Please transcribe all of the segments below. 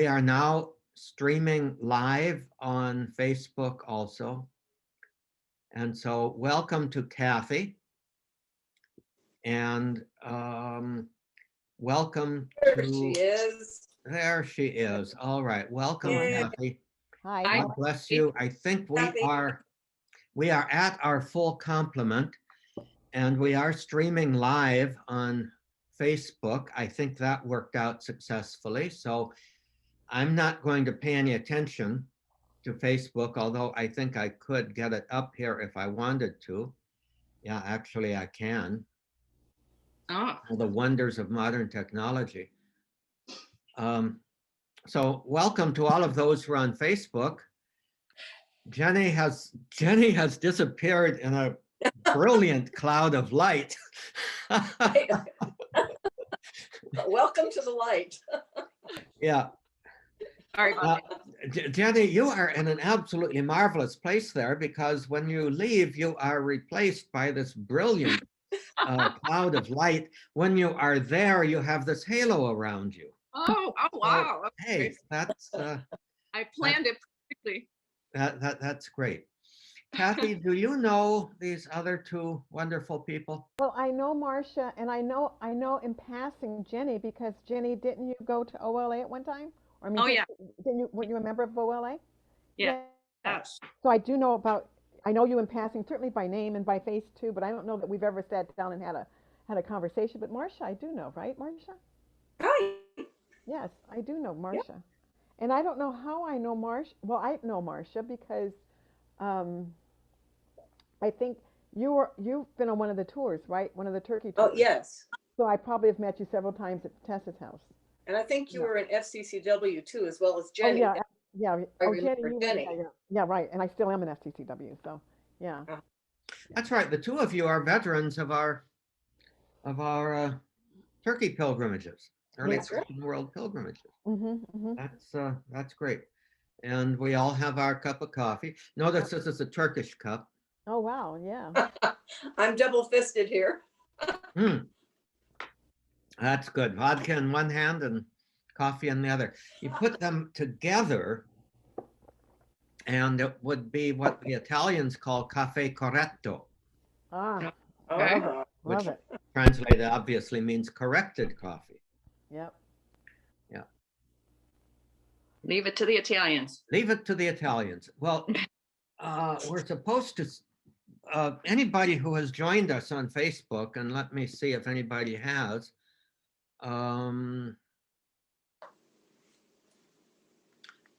We are now streaming live on Facebook also. And so welcome to Kathy. And welcome There to... she is. There she is. All right. Welcome, Yay. Kathy. Hi. God bless you. I think Kathy. we are at our full complement, and we are streaming live on Facebook. I think that worked out successfully. So I'm not going to pay any attention to Facebook, although I think I could get it up here if I wanted to. Yeah, actually I can. Oh. The wonders of modern technology. So welcome to all of those who are on Facebook. Jenny has disappeared in a brilliant cloud of light. Welcome to the light. Yeah. Sorry about Jenny, you are in an absolutely marvelous place there, because when you leave, you are replaced by this brilliant cloud of light. When you are there, you have this halo around you. Oh wow. So, hey, that's I planned it perfectly. that's great. Kathy, do you know these other two wonderful people? Well, I know Marcia, and I know in passing Jenny, because Jenny, didn't you go to OLA at one time? Or I mean, Oh, yeah. Weren't you a member of OLA? Yeah. Yes. So I do know I know you in passing, certainly by name and by face too, but I don't know that we've ever sat down and had a conversation. But Marcia, I do know, right, Marcia? Hi. Yes, I do know Marcia. And I don't know how I know Marcia. Well, I know Marcia because I think you've been on one of the tours, right? One of the Turkey tours. Oh, yes. So I probably have met you several times at Tessa's house. And I think you Yeah. were in FCCW too, as well as Oh Jenny. yeah, yeah. I Oh, remember Jenny, Jenny. yeah, right. And I still am in FCCW. So yeah. That's right. The two of you are veterans of our Turkey pilgrimages, early That's right. Christian world pilgrimages. Mm-hmm. That's great. And we all have our cup of coffee. Notice this is a Turkish cup. Oh wow, yeah. I'm double-fisted here. That's good. Vodka in one hand and coffee in the other. You put them together, and it would be what the Italians call caffè corretto, Ah, Okay. which love it. translated obviously means corrected coffee. Yep. Yeah. Leave it to the Italians. Leave it to the Italians. Well, we're supposed to, anybody who has joined us on Facebook, and let me see if anybody has.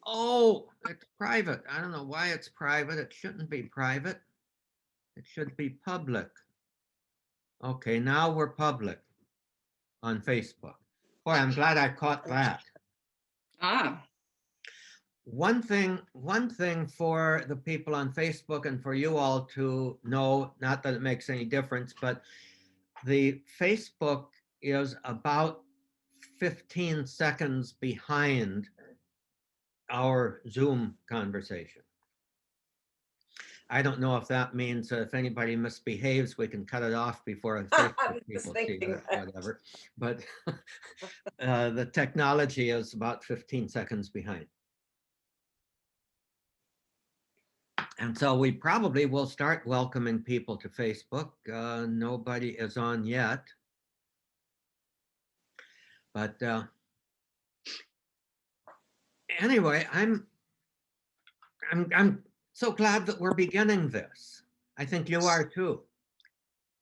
Oh, it's private. I don't know why it's private. It shouldn't be private. It should be public. Okay, now we're public on Facebook. Boy, I'm glad I caught that. Ah. One thing for the people on Facebook and for you all to know, not that it makes any difference, but the Facebook is about 15 seconds behind our Zoom conversation. I don't know if that means if anybody misbehaves, we can cut it off before Facebook people see it or whatever. But the technology is about 15 seconds behind. And so we probably will start welcoming people to Facebook. Nobody is on yet. But anyway, I'm so glad that we're beginning this. I think you are too.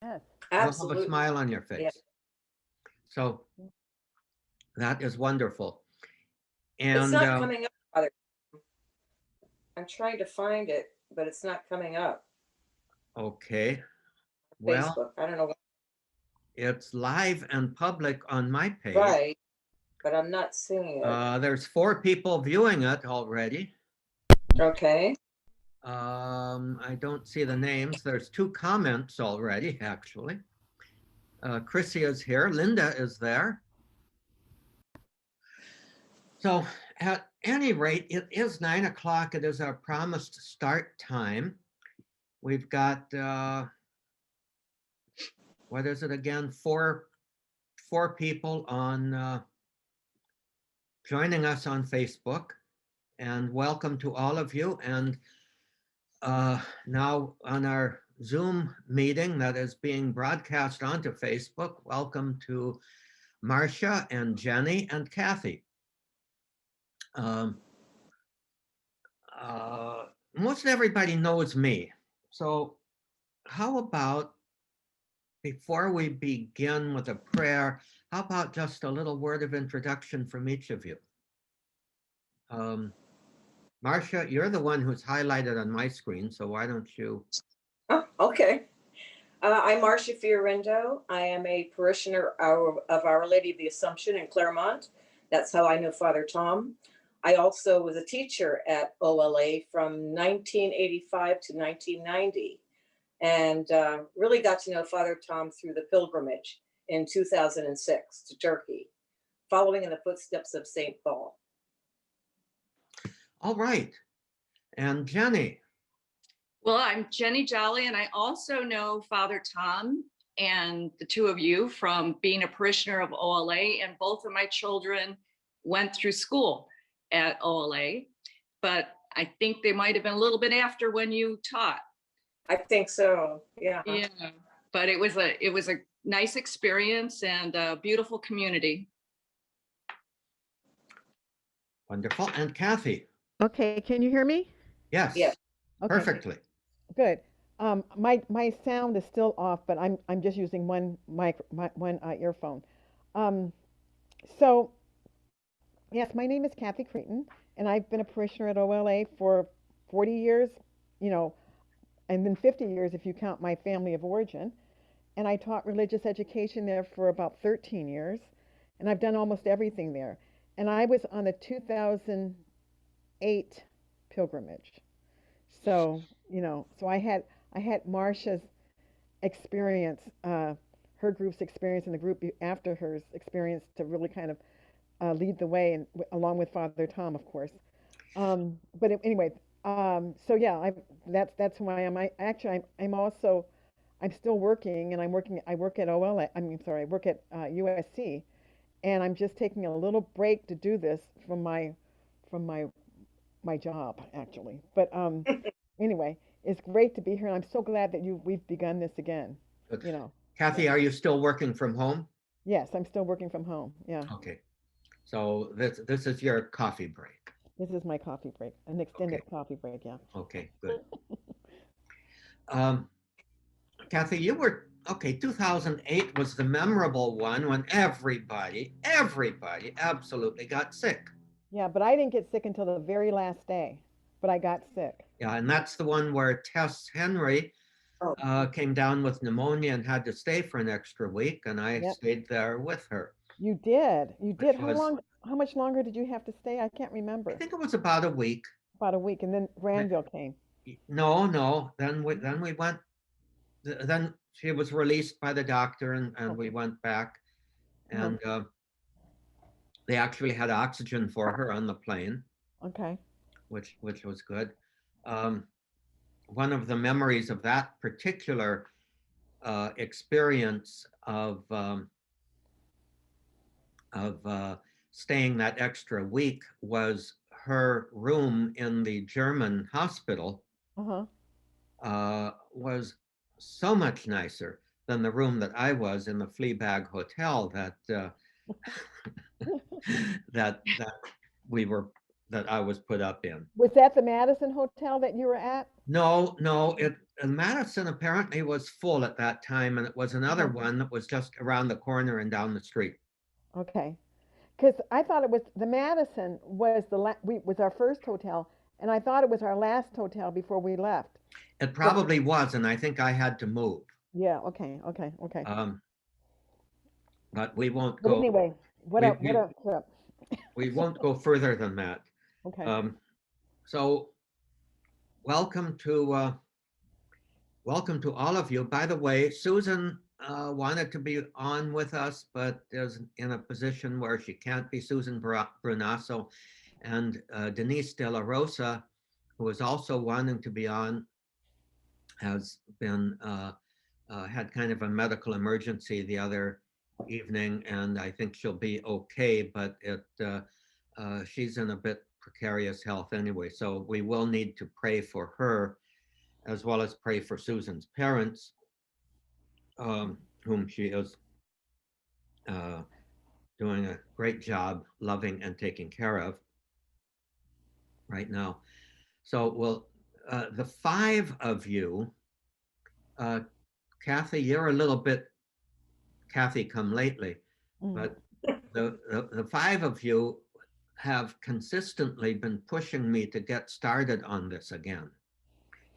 Yes. Absolutely. You'll have a smile on your face. Yeah. So that is wonderful. And it's not coming up. Father. I'm trying to find it, but it's not coming up. Okay. Well, Facebook. I don't know. It's live and public on my page. Right, but I'm not seeing it. There's 4 people viewing it already. Okay. I don't see the names. There's 2 comments already, actually. Chrissy is here. Linda is there. So at any rate, it is 9 o'clock. It is our promised start time. We've got, what is it again? 4 people on joining us on Facebook, and welcome to all of you. And now on our Zoom meeting that is being broadcast onto Facebook, welcome to Marcia and Jenny and Kathy. Most everybody knows me. So how about, before we begin with a prayer, how about just a little word of introduction from each of you? Marcia, you're the one who's highlighted on my screen, so why don't you? Oh, okay. I'm Marcia Fiorendo. I am a parishioner of Our Lady of the Assumption in Claremont. That's how I know Father Tom. I also was a teacher at OLA from 1985 to 1990, and really got to know Father Tom through the pilgrimage in 2006 to Turkey, following in the footsteps of St. Paul. All right. And Jenny. Well, I'm Jenny Jolly, and I also know Father Tom and the two of you from being a parishioner of OLA, and both of my children went through school at OLA, but I think they might have been a little bit after when you taught. I think so, yeah. Yeah, but it was a nice experience and a beautiful community. Wonderful. And Kathy. Okay, can you hear me? Yes. Yes. Okay, Perfectly. good. My sound is still off, but I'm just using one one earphone. So yes, my name is Kathy Creighton, and I've been a parishioner at OLA for 40 years, you know, and then 50 years if you count my family of origin. And I taught religious education there for about 13 years, and I've done almost everything there. And I was on the 2008 pilgrimage. So, so I had Marcia's experience, her group's experience, and the group after hers experience to really kind of lead the way, and along with Father Tom, of course. Anyway, so yeah, that's who I am. I'm also I'm still working, and I work at OLA. I mean, sorry, I work at USC, and I'm just taking a little break to do this from my job actually. But anyway, it's great to be here, and I'm so glad that we've begun this again. Good. You know. Kathy, are you still working from home? Yes, I'm still working from home. Yeah. Okay. So this is your coffee break. This is my coffee break, an extended Okay. coffee break. Yeah. Okay, good. Kathy, you were, okay, 2008 was the memorable one when everybody absolutely got sick. Yeah, but I didn't get sick until the very last day, but I got sick. Yeah, and that's the one where Tess Henry Oh. came down with pneumonia and had to stay for an extra week, and I Yep. stayed there with her. You did. You did. Which was- How much longer did you have to stay? I can't I remember. think it was about a week. About a week, and then Granville came. No. Then we went. Then she was released by the doctor, and we went back, and they actually had oxygen for her on the plane, Okay. which was good. One of the memories of that particular experience of staying that extra week was her room in the German hospital was so much nicer than the room that I was in the Fleabag Hotel that that I was put up in. Was that the Madison Hotel that you were at? No, Madison apparently was full at that time, and it was another one that was just around the corner and down the street. Okay. Because I thought it was the Madison was was our first hotel, and I thought it was our last hotel before we left. It probably was, and I think I had to move. Yeah. Okay. But we won't But go. anyway, what a trip. We won't go further than that. Okay. So welcome to all of you. By the way, Susan wanted to be on with us, but is in a position where she can't be. Susan Brunasso and Denise De La Rosa, who is also wanting to be on, has been had kind of a medical emergency the other evening, and I think she'll be okay, but it she's in a bit precarious health anyway, so we will need to pray for her as well as pray for Susan's parents, whom she is uh, doing a great job loving and taking care of right now. So, well, the five of you, Kathy, you're a little bit Kathy come lately, but the five of you have consistently been pushing me to get started on this again.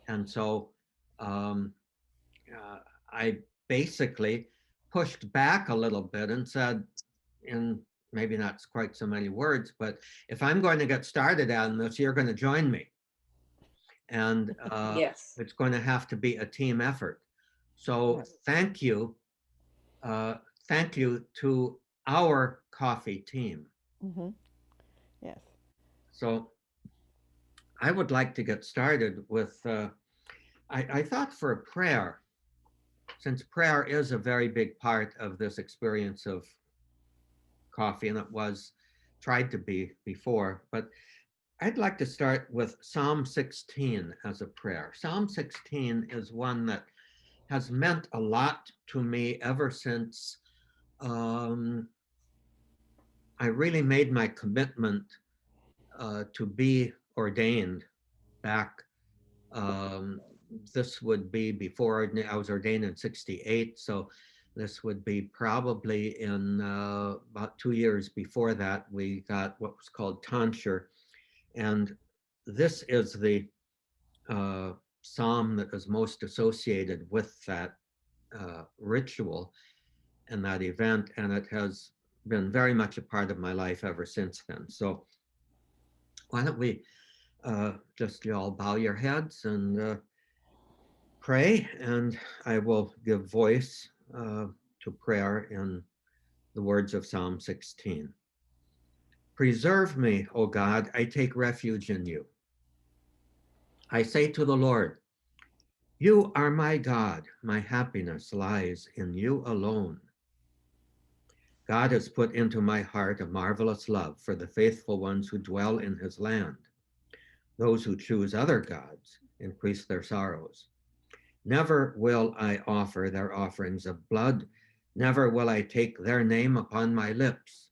And so I basically pushed back a little bit and said, in maybe not quite so many words, but if I'm going to get started on this, you're going to join me. And Yes. it's going to have to be a team effort. So Yes. thank you. Thank you to our coffee team. Yes. So I would like to get started with, I thought for a prayer, since prayer is a very big part of this experience of coffee, and it was tried to be before, but I'd like to start with Psalm 16 as a prayer. Psalm 16 is one that has meant a lot to me ever since I really made my commitment to be ordained back. This would be before I was ordained in 68. So this would be probably in about 2 years before that, we got what was called tonsure. And this is the psalm that is most associated with that ritual and that event. And it has been very much a part of my life ever since then. So why don't we just you all bow your heads and pray, and I will give voice to prayer in the words of Psalm 16. Preserve me, O God, I take refuge in you. I say to the Lord, you are my God, my happiness lies in you alone. God has put into my heart a marvelous love for the faithful ones who dwell in his land. Those who choose other gods increase their sorrows. Never will I offer their offerings of blood. Never will I take their name upon my lips.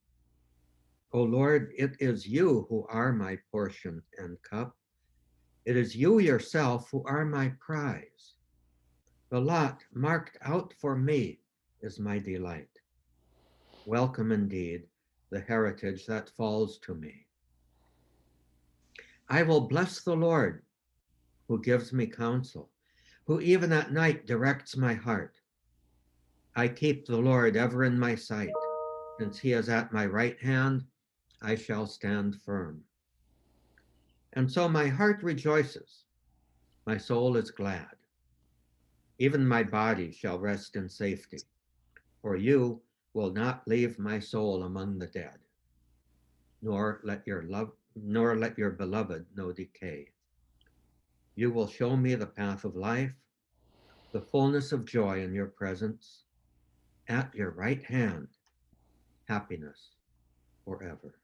O Lord, it is you who are my portion and cup. It is you yourself who are my prize. The lot marked out for me is my delight. Welcome indeed the heritage that falls to me. I will bless the Lord, who gives me counsel, who even at night directs my heart. I keep the Lord ever in my sight. Since he is at my right hand, I shall stand firm. And so my heart rejoices, my soul is glad. Even my body shall rest in safety, for you will not leave my soul among the dead, nor let your beloved know decay. You will show me the path of life, the fullness of joy in your presence. At your right hand, happiness forever.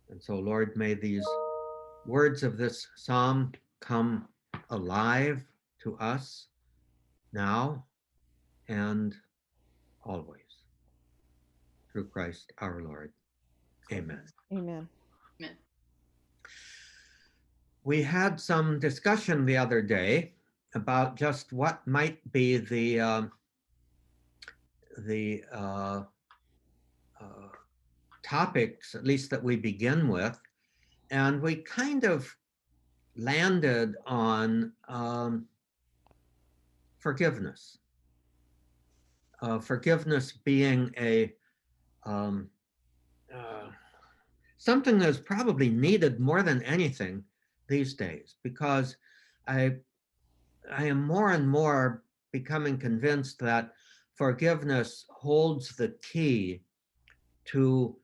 And so, Lord, may these words of this psalm come alive to us now and always. Through Christ our Lord. Amen. Amen. We had some discussion the other day about just what might be the topics, at least that we begin with, and we kind of landed on forgiveness. Forgiveness being a something that's probably needed more than anything these days, because I am more and more becoming convinced that forgiveness holds the key to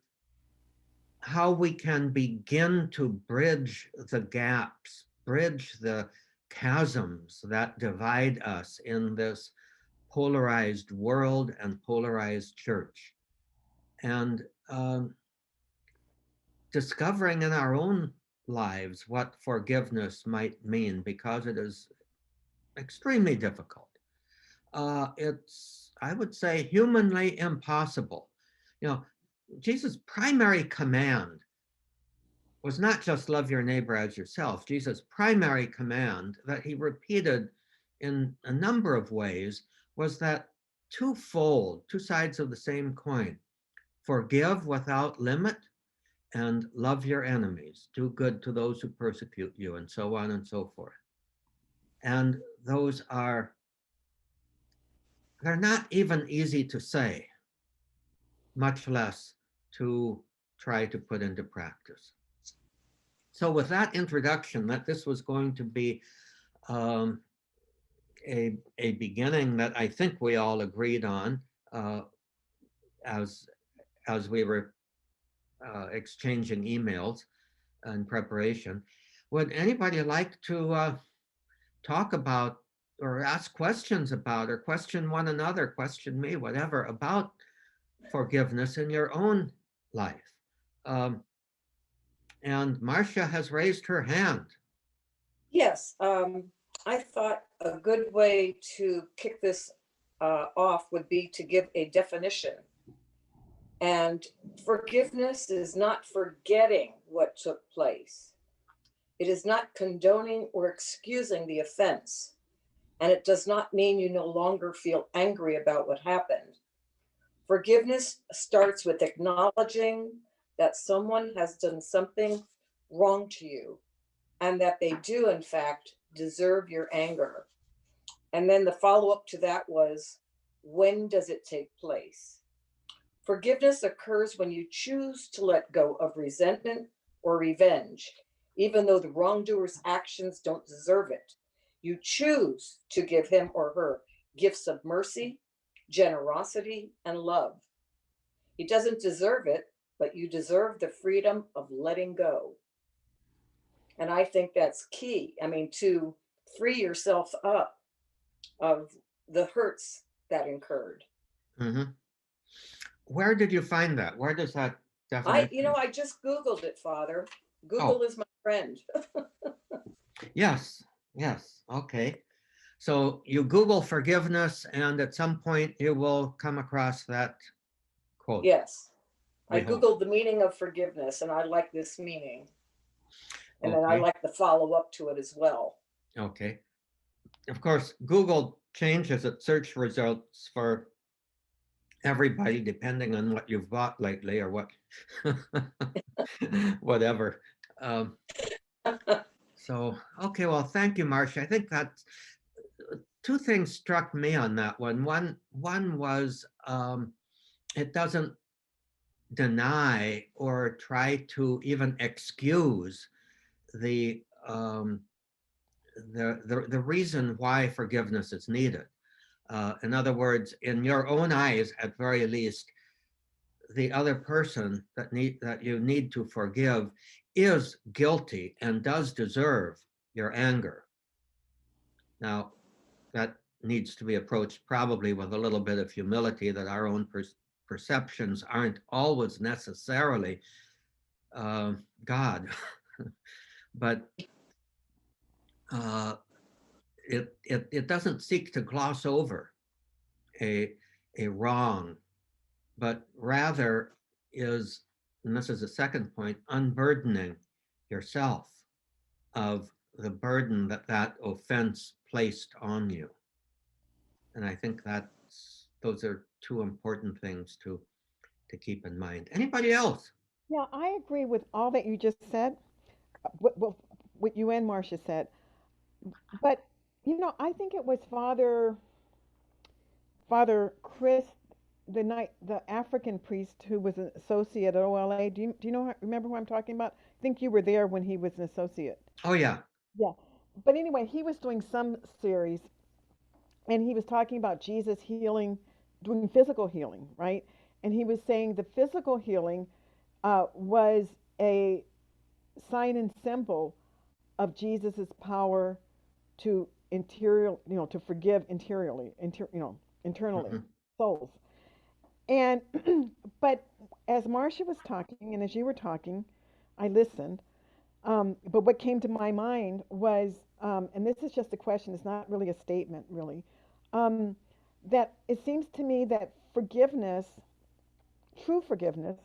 how we can begin to bridge the gaps, bridge the chasms that divide us in this polarized world and polarized church. and discovering in our own lives what forgiveness might mean, because it is extremely difficult. It's, I would say, humanly impossible. You know, Jesus' primary command was not just love your neighbor as yourself. Jesus' primary command that he repeated in a number of ways was that twofold, two sides of the same coin: forgive without limit and love your enemies, do good to those who persecute you, and so on and so forth. And those are, they're not even easy to say, much less to try to put into practice. So with that introduction, that this was going to be um, a beginning that I think we all agreed on uh, as we were exchanging emails in preparation. Would anybody like to talk about or ask questions about, or question one another, question me, whatever, about forgiveness in your own life? And Marcia has raised her hand. Yes, I thought a good way to kick this off would be to give a definition. And forgiveness is not forgetting what took place. It is not condoning or excusing the offense. And it does not mean you no longer feel angry about what happened. Forgiveness starts with acknowledging that someone has done something wrong to you and that they do, in fact, deserve your anger. And then the follow up to that was, when does it take place? Forgiveness occurs when you choose to let go of resentment or revenge, even though the wrongdoer's actions don't deserve it. You choose to give him or her gifts of mercy, generosity, and love. He doesn't deserve it, but you deserve the freedom of letting go. And I think that's key. I mean, to free yourself up of the hurts that incurred. Mm-hmm. Where did you find that? Where does that definition? I just Googled it, Father. Oh, Google is my friend. yes, yes. Okay. So you Google forgiveness, and at some point you will come across that quote. Yes. We I hope. Googled the meaning of forgiveness and I like this meaning. And then I Okay. like the follow up to it as well. Okay. Of course, Google changes its search results for everybody depending on what you've bought lately or what, whatever. Um, so, okay, well, thank you, Marcia. I think that two things struck me on that one. One was it doesn't deny or try to even excuse the the reason why forgiveness is needed. In other words, in your own eyes, at very least, the other person that you need to forgive is guilty and does deserve your anger. Now, that needs to be approached probably with a little bit of humility, that our own perceptions aren't always necessarily God, but uh, it doesn't seek to gloss over a wrong, but rather is, and this is the second point, unburdening yourself of the burden that that offense placed on you. And I think those are two important things to keep in mind. Anybody else? Yeah, I agree with all that you just said, what you and Marcia said. But I think it was Father Chris, the African priest who was an associate at OLA. Do you remember who I'm talking about? I think you were there when he was an associate. Oh yeah. Yeah. But anyway, he was doing some series, and he was talking about Jesus healing, doing physical healing, right? And he was saying the physical healing was a sign and symbol of Jesus's power to to forgive interiorly, internally, Mhm. souls. And but as Marcia was talking and as you were talking, I listened. But what came to my mind was, and this is just a question, it's not really a statement, really, um, that it seems to me that forgiveness, true forgiveness,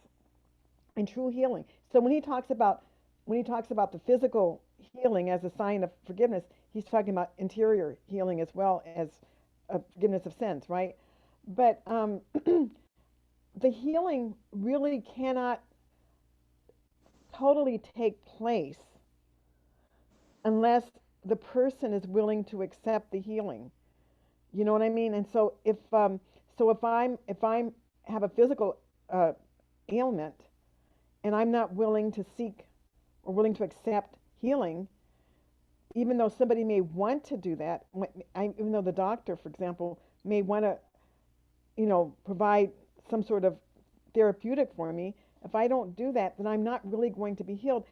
and true healing. So when he talks about the physical healing as a sign of forgiveness, he's talking about interior healing as well as forgiveness of sins, right? But the healing really cannot totally take place unless the person is willing to accept the healing. You know what I mean? And so if I'm have a physical uh, ailment and I'm not willing to seek or willing to accept healing, even though somebody may want to do that, even though the doctor, for example, may want to, provide some sort of therapeutic for me, if I don't do that, then I'm not really going to be healed.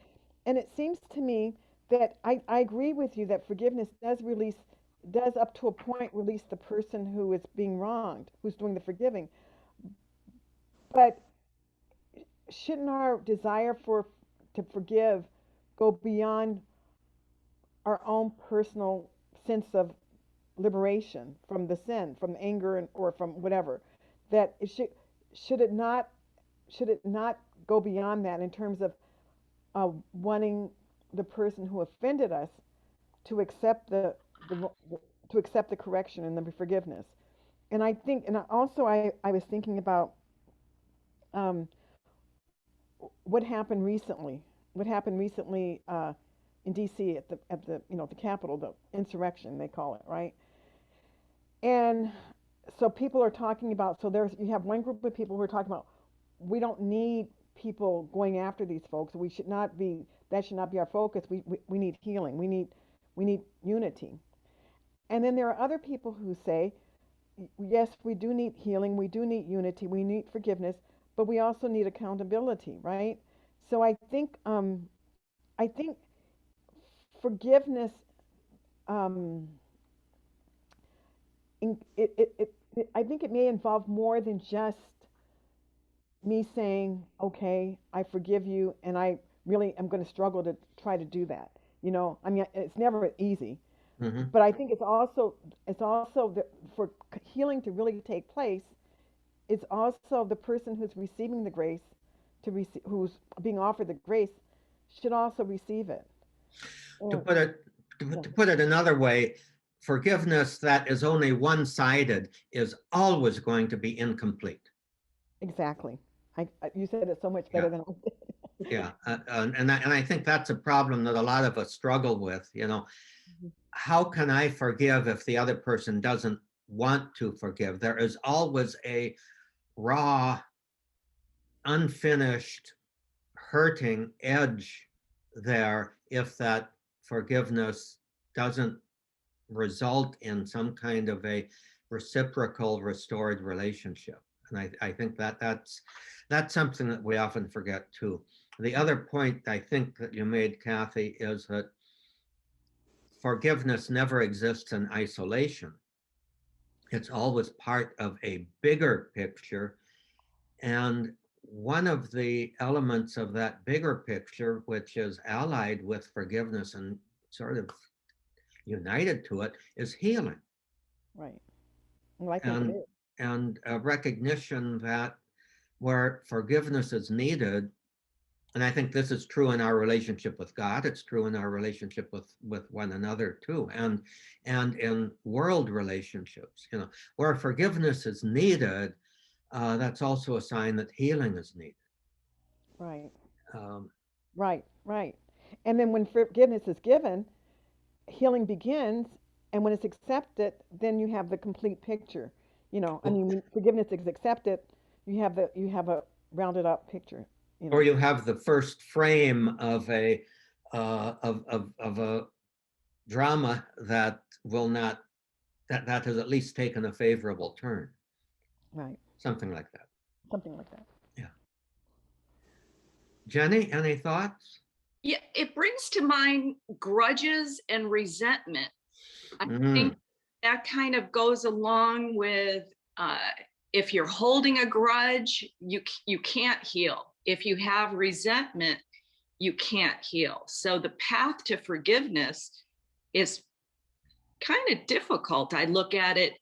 And it seems to me that I agree with you that forgiveness does up to a point release the person who is being wronged, who's doing the forgiving. But shouldn't our desire to forgive go beyond our own personal sense of liberation from the sin, from anger, or from whatever? That it should it not should it not go beyond that in terms of wanting the person who offended us to accept the to accept the correction and the forgiveness? And I think, and also I was thinking about um, what happened recently. What happened recently in D.C. at the the Capitol, the insurrection they call it, right? And so people are talking about. So you have one group of people who are talking about we don't need people going after these folks. We should not be. That should not be our focus. We need healing. We need unity. And then there are other people who say, yes, we do need healing. We do need unity. We need forgiveness, but we also need accountability, right? So I think forgiveness, um, I think it may involve more than just me saying, okay, I forgive you, and I really am going to struggle to try to do that. I mean, it's never easy, Hmm. but I think it's also for healing to really take place, it's also the person who's receiving the grace who's being offered the grace should also receive it. To Oh, put it yeah, to put it another way, forgiveness that is only one-sided is always going to be incomplete. exactly. You said it so much better Yeah, than I did. yeah, and I think that's a problem that a lot of us struggle with. How can I forgive if the other person doesn't want to forgive? There is always a raw, unfinished, hurting edge there if that forgiveness doesn't result in some kind of a reciprocal restored relationship. And I think that's something that we often forget too. The other point I think that you made, Kathy, is that forgiveness never exists in isolation. It's always part of a bigger picture. And one of the elements of that bigger picture, which is allied with forgiveness and sort of united to it, is healing. Right. Well, I think it And is. and a recognition that where forgiveness is needed, and I think this is true in our relationship with God, it's true in our relationship with one another too, and in world relationships, where forgiveness is needed, that's also a sign that healing is needed. Right. Um, Right. Right. And then when forgiveness is given, healing begins, and when it's accepted, then you have the complete picture. I mean, when forgiveness is accepted, you have a rounded up picture. You or know. you have the first frame of a drama that will not that has at least taken a favorable turn, Right. something like that. Something like that. Yeah. Jenny, any thoughts? Yeah, it brings to mind grudges and resentment. I think Mm, that kind of goes along with uh, if you're holding a grudge, you can't heal. If you have resentment, you can't heal. So the path to forgiveness is kind of difficult. I look at it,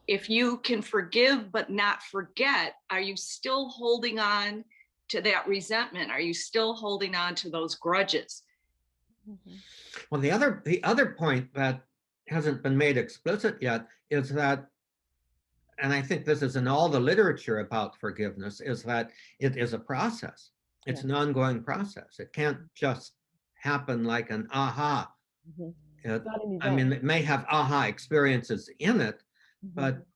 if you can forgive but not forget, are you still holding on to that resentment? Are you still holding on to those grudges? Mhm. Well, the other point that hasn't been made explicit yet is that, and I think this is in all the literature about forgiveness, is that it is a process. It's Yeah. an ongoing process. It can't just happen like an aha. Mhm. It, It's not an I event. mean, it may have aha experiences in it, Mhm. but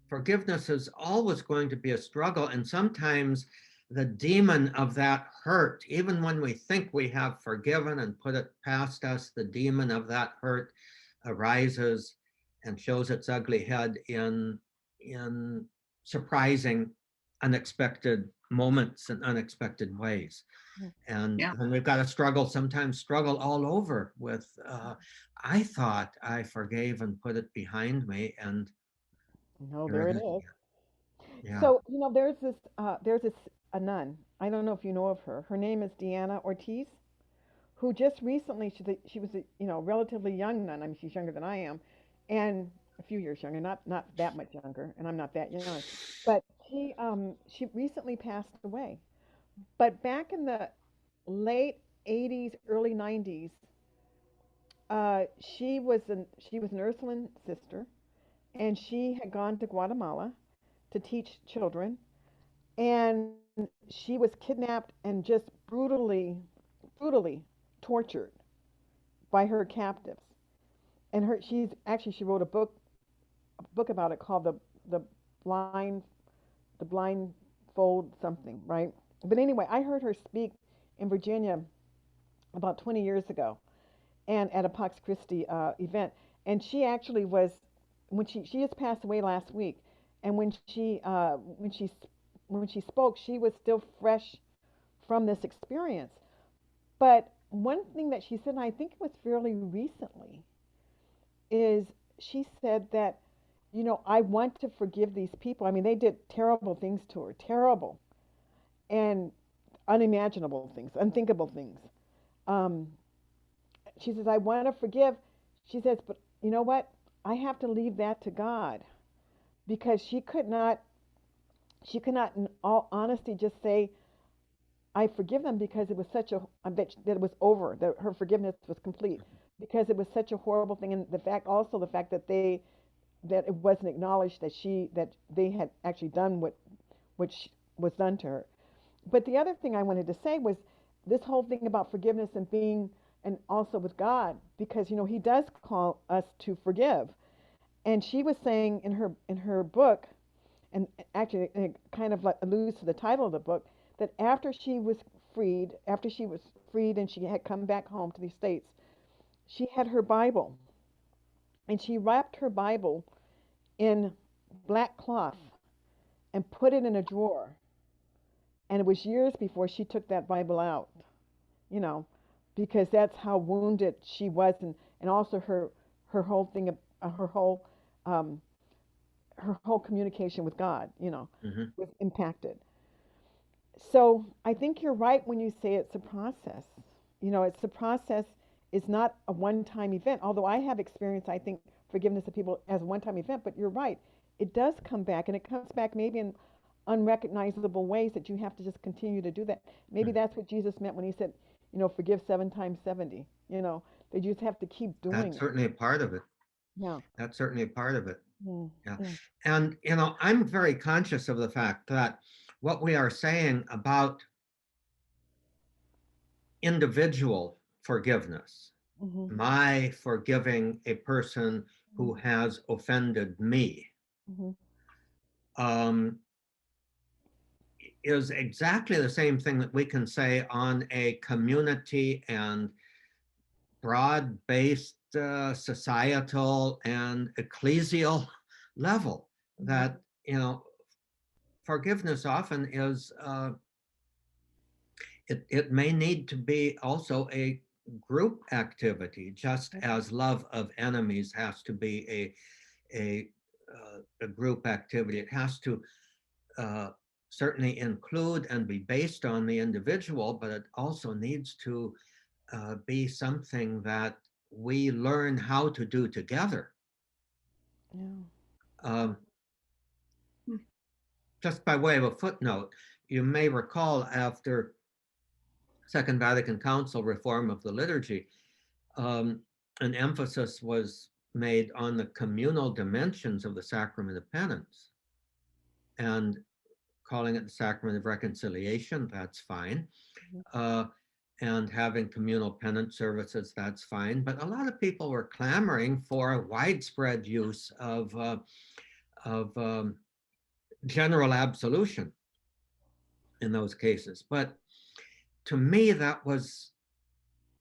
forgiveness is always going to be a struggle. And sometimes the demon of that hurt, even when we think we have forgiven and put it past us, the demon of that hurt arises and shows its ugly head in surprising, unexpected moments and unexpected ways. Mhm. And Yeah. then we've got to sometimes struggle all over with, I thought I forgave and put it behind me, and No, here there it it is is. again. Yeah. So, there's this a nun. I don't know if you know of her. Her name is Deanna Ortiz, who just recently, she was a, relatively young nun. I mean, she's younger than I am, and a few years younger, not that much younger, and I'm not that young. But she recently passed away. But back in the late 80s, early 90s, she was an Ursuline sister, and she had gone to Guatemala to teach children, and she was kidnapped and just brutally tortured by her captives. And she wrote a book about it called the blind the blindfold something, right? But anyway, I heard her speak in Virginia about 20 years ago, and at a Pax Christi event, and she actually was when she just passed away last week, and when she spoke, she was still fresh from this experience. But one thing that she said, and I think it was fairly recently, is she said that, I want to forgive these people. I mean, they did terrible things to her, terrible and unimaginable things, unthinkable things. Um, she says, I want to forgive. She says, but you know what? I have to leave that to God, because she could not, in all honesty, just say, I forgive them, because it was that it was over, that her forgiveness was complete, because it was such a horrible thing. And the fact that it wasn't acknowledged that they had actually done what was done to her. But the other thing I wanted to say was this whole thing about forgiveness and also with God, because He does call us to forgive. And she was saying in her book, and actually it kind of like alludes to the title of the book, that after she was freed and she had come back home to the States, she had her Bible, and she wrapped her Bible in black cloth and put it in a drawer. And it was years before she took that Bible out, you know, because that's how wounded she was, and also her whole thing, her whole um, her whole communication with God, Mhm. was impacted. So I think you're right when you say it's a process. It's a process. It's not a one-time event. Although I have experienced, I think, forgiveness of people as a one-time event. But you're right. It does come back, and it comes back maybe in unrecognizable ways that you have to just continue to do that. Maybe Mhm. that's what Jesus meant when he said, forgive 7 times 70. That you just have to keep doing That's it. certainly a part of it. Yeah. That's certainly a part of it. Mm, Yeah. yeah. And, I'm very conscious of the fact that what we are saying about individual forgiveness, Hmm. my forgiving a person who has offended me, Hmm. um, is exactly the same thing that we can say on a community and broad-based societal and ecclesial level. Hmm. That, forgiveness often is, it may need to be also a group activity, just as love of enemies has to be a a group activity. It has to certainly include and be based on the individual, but it also needs to be something that we learn how to do together. Yeah. Um, just by way of a footnote, you may recall after Second Vatican Council reform of the liturgy, an emphasis was made on the communal dimensions of the sacrament of penance, and calling it the sacrament of reconciliation, that's fine. And having communal penance services, that's fine. But a lot of people were clamoring for a widespread use of general absolution in those cases. But to me, that was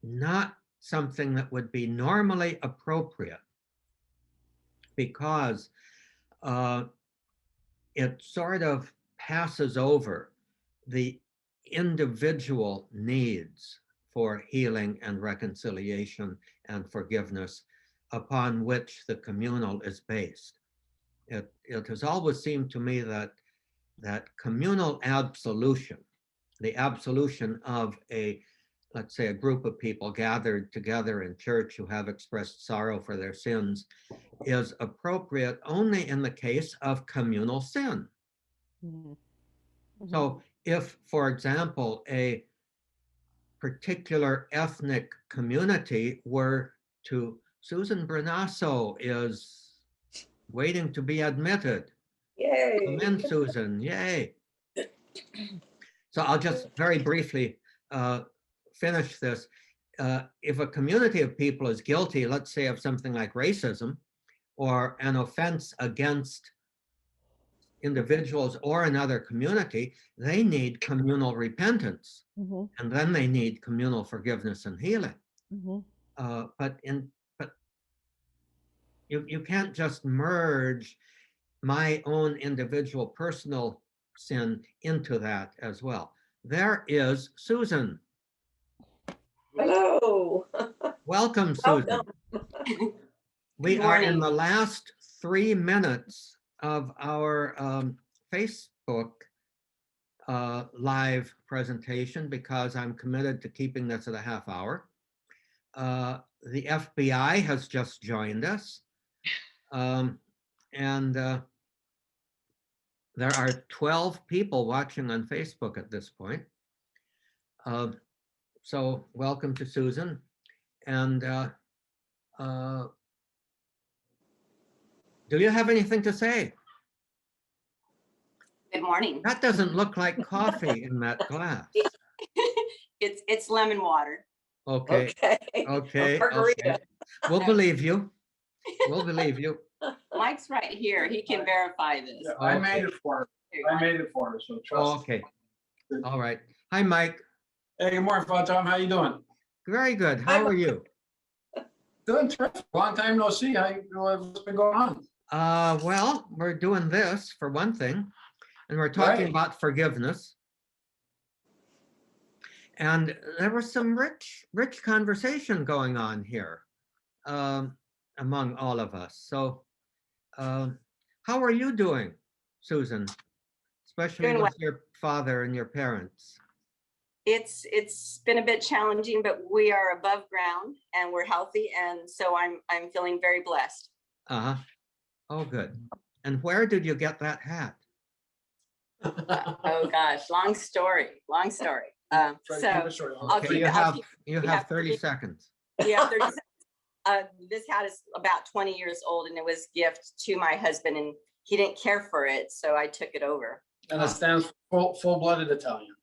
not something that would be normally appropriate, because it sort of passes over the individual needs for healing and reconciliation and forgiveness upon which the communal is based. It has always seemed to me that communal absolution, the absolution of let's say a group of people gathered together in church who have expressed sorrow for their sins, is appropriate only in the case of communal sin. So if, for example, a particular ethnic community were to, Susan Bernasso is waiting to be admitted. Yay. Come in, Susan, yay. So I'll just very briefly finish this. If a community of people is guilty, let's say of something like racism or an offense against individuals or another community, they need communal repentance, and then they need communal forgiveness and healing. But you can't just merge my own individual personal sin into that as well. There is Susan. Hello. Welcome, Susan. We are in the last 3 minutes of our Facebook live presentation, because I'm committed to keeping this at a half hour. The FBI has just joined us. And there are 12 people watching on Facebook at this point. So welcome to Susan. And do you have anything to say? Good morning. That doesn't look like coffee in that glass. It's lemon water. Okay. Okay. Okay. We'll believe you. We'll believe you. Mike's right here. He can verify this. Yeah, I made it for her. I made it for her, so trust. Okay. All right. Hi, Mike. Hey, good morning, Father Tom. How you doing? Very good. How are you? Doing terrific. Long time no see. What's been going on? Well, we're doing this for one thing, and we're talking Right. about forgiveness. And there was some rich conversation going on here among all of us. So how are you doing, Susan? Especially Doing with well. your father and your parents. It's been a bit challenging, but we are above ground and we're healthy, and so I'm feeling very blessed. Uh-huh. Oh, good. And where did you get that hat? Oh gosh, long story. Try to keep So it short. I'll Okay, keep you it- I'll have keep- you you have have 30 30 seconds. yeah, 30 seconds. This hat is about 20 years old, and it was a gift to my husband, and he didn't care for it, so I took it over. And it stands for full-blooded Italian.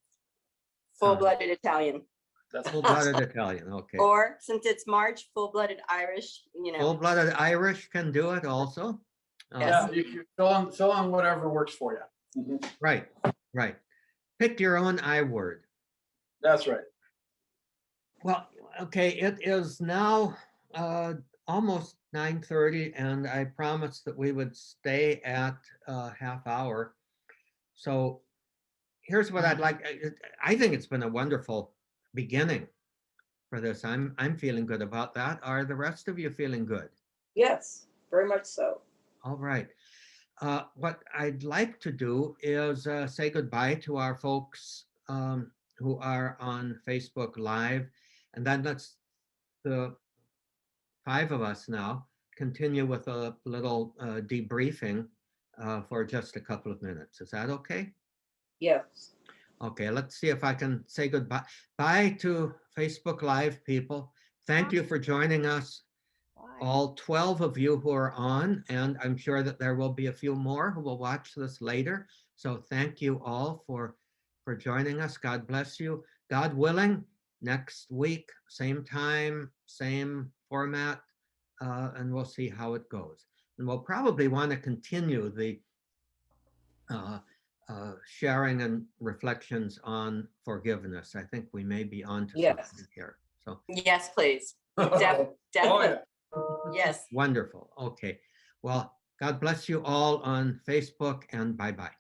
Full-blooded Italian, That's Full-blooded Italian. Okay. or since it's March, full-blooded Irish. You know. Full-blooded Irish can do it also. Yeah, you can fill in whatever works for you. Mhm. Right. Right. Pick your own I word. That's right. Well, okay, it is now almost 9:30, and I promised that we would stay at half hour. So here's what I'd like. I think it's been a wonderful beginning for this. I'm feeling good about that. Are the rest of you feeling good? Yes, very much so. All right. what I'd like to do is say goodbye to our folks who are on Facebook Live, and then let's the 5 of us now continue with a little debriefing for just a couple of minutes. Is that okay? Yes. Okay, let's see if I can say goodbye. Bye to Facebook Live people. Thank you for joining us, all 12 of you who are on, and I'm sure that there will be a few more who will watch this later. So thank you all for joining us. God bless you. God willing, next week, same time, same format, and we'll see how it goes. And we'll probably want to continue the sharing and reflections on forgiveness. I think we may be on to Yes. something here. So Yes, please. Oh, Definitely. yeah. Yes. wonderful. Okay. Well, God bless you all on Facebook, and bye-bye.